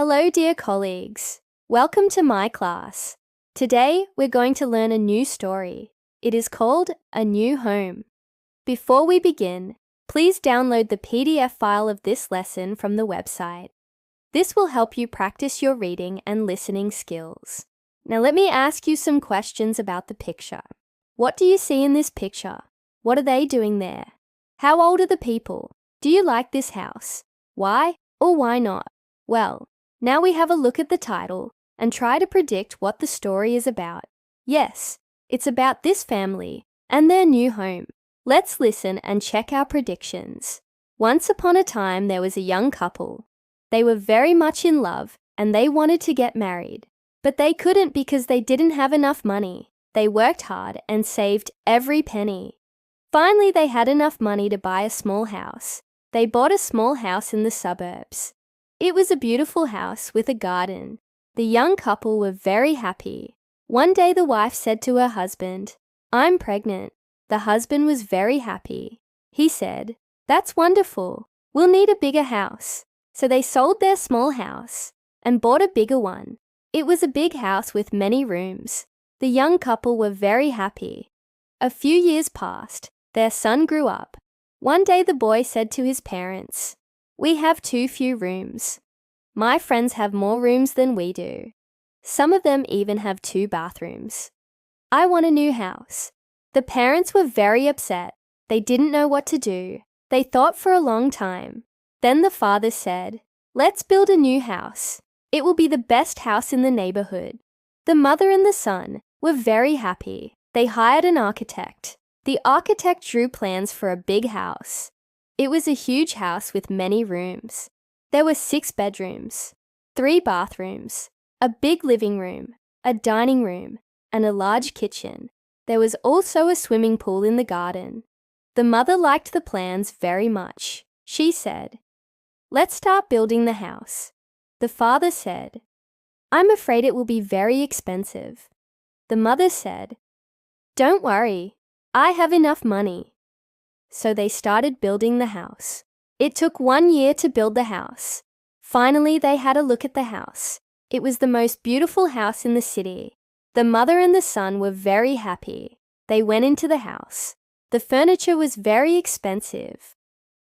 Hello, dear colleagues. Welcome to my class. Today, we're going to learn a new story. It is called A New Home. Before we begin, please download the PDF file of this lesson from the website. This will help you practice your reading and listening skills. Now let me ask you some questions about the picture. What do you see in this picture? What are they doing there? How old are the people? Do you like this house? Why or why not? Well, now we have a look at the title and try to predict what the story is about. Yes, it's about this family and their new home. Let's listen and check our predictions. Once upon a time, there was a young couple. They were very much in love and they wanted to get married. But they couldn't because they didn't have enough money. They worked hard and saved every penny. Finally, they had enough money to buy a small house. They bought a small house in the suburbs. It was a beautiful house with a garden. The young couple were very happy. One day the wife said to her husband, "I'm pregnant." The husband was very happy. He said, "That's wonderful. We'll need a bigger house." So they sold their small house and bought a bigger one. It was a big house with many rooms. The young couple were very happy. A few years passed. Their son grew up. One day the boy said to his parents, "We have too few rooms. My friends have more rooms than we do. Some of them even have 2 bathrooms. I want a new house." The parents were very upset. They didn't know what to do. They thought for a long time. Then the father said, "Let's build a new house. It will be the best house in the neighborhood." The mother and the son were very happy. They hired an architect. The architect drew plans for a big house. It was a huge house with many rooms. There were 6 bedrooms, 3 bathrooms, a big living room, a dining room, and a large kitchen. There was also a swimming pool in the garden. The mother liked the plans very much. She said, "Let's start building the house." The father said, "I'm afraid it will be very expensive." The mother said, "Don't worry, I have enough money." So they started building the house. It took 1 year to build the house. Finally, they had a look at the house. It was the most beautiful house in the city. The mother and the son were very happy. They went into the house. The furniture was very expensive.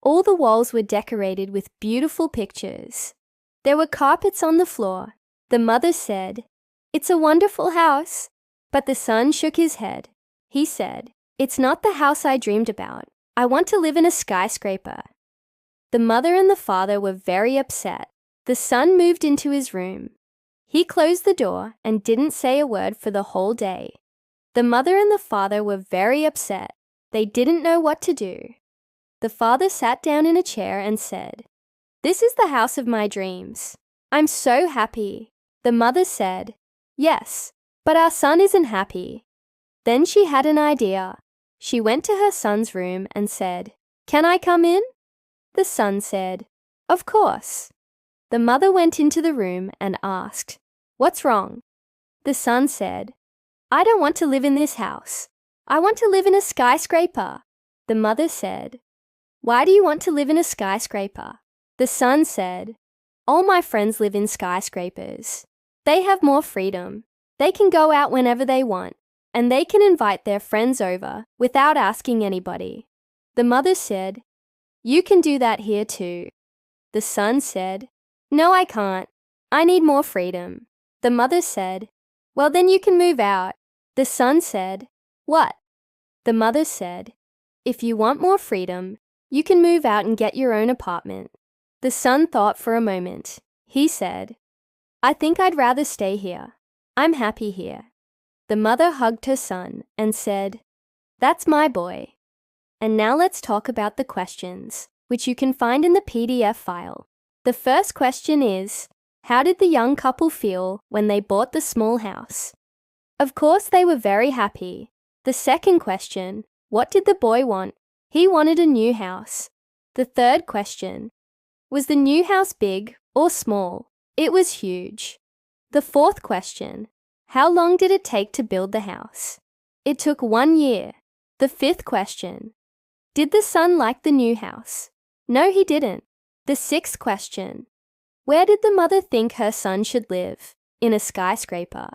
All the walls were decorated with beautiful pictures. There were carpets on the floor. The mother said, "It's a wonderful house." But the son shook his head. He said, "It's not the house I dreamed about. I want to live in a skyscraper." The mother and the father were very upset. The son moved into his room. He closed the door and didn't say a word for the whole day. The mother and the father were very upset. They didn't know what to do. The father sat down in a chair and said, "This is the house of my dreams. I'm so happy." The mother said, "Yes, but our son isn't happy." Then she had an idea. She went to her son's room and said, "Can I come in?" The son said, "Of course." The mother went into the room and asked, "What's wrong?" The son said, "I don't want to live in this house. I want to live in a skyscraper." The mother said, "Why do you want to live in a skyscraper?" The son said, "All my friends live in skyscrapers. They have more freedom. They can go out whenever they want, and they can invite their friends over without asking anybody." The mother said, "You can do that here too." The son said, "No, I can't. I need more freedom." The mother said, "Well, then you can move out." The son said, "What?" The mother said, "If you want more freedom, you can move out and get your own apartment." The son thought for a moment. He said, "I think I'd rather stay here. I'm happy here." The mother hugged her son and said, "That's my boy." And now let's talk about the questions, which you can find in the PDF file. The first question is, how did the young couple feel when they bought the small house? Of course, they were very happy. The second question, what did the boy want? He wanted a new house. The third question, was the new house big or small? It was huge. The fourth question, how long did it take to build the house? It took 1 year. The fifth question, did the son like the new house? No, he didn't. The sixth question, Where did the mother think her son should live? In a skyscraper.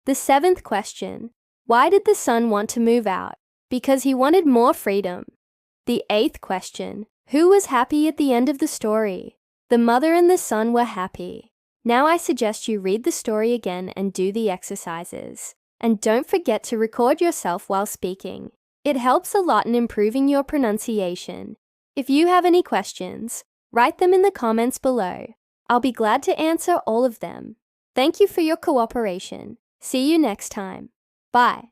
The 7th question. Why did the son want to move out? Because he wanted more freedom. The 8th question. Who was happy at the end of the story? The mother and the son were happy. Now I suggest you read the story again and do the exercises. And don't forget to record yourself while speaking. It helps a lot in improving your pronunciation. If you have any questions, write them in the comments below. I'll be glad to answer all of them. Thank you for your cooperation. See you next time. Bye.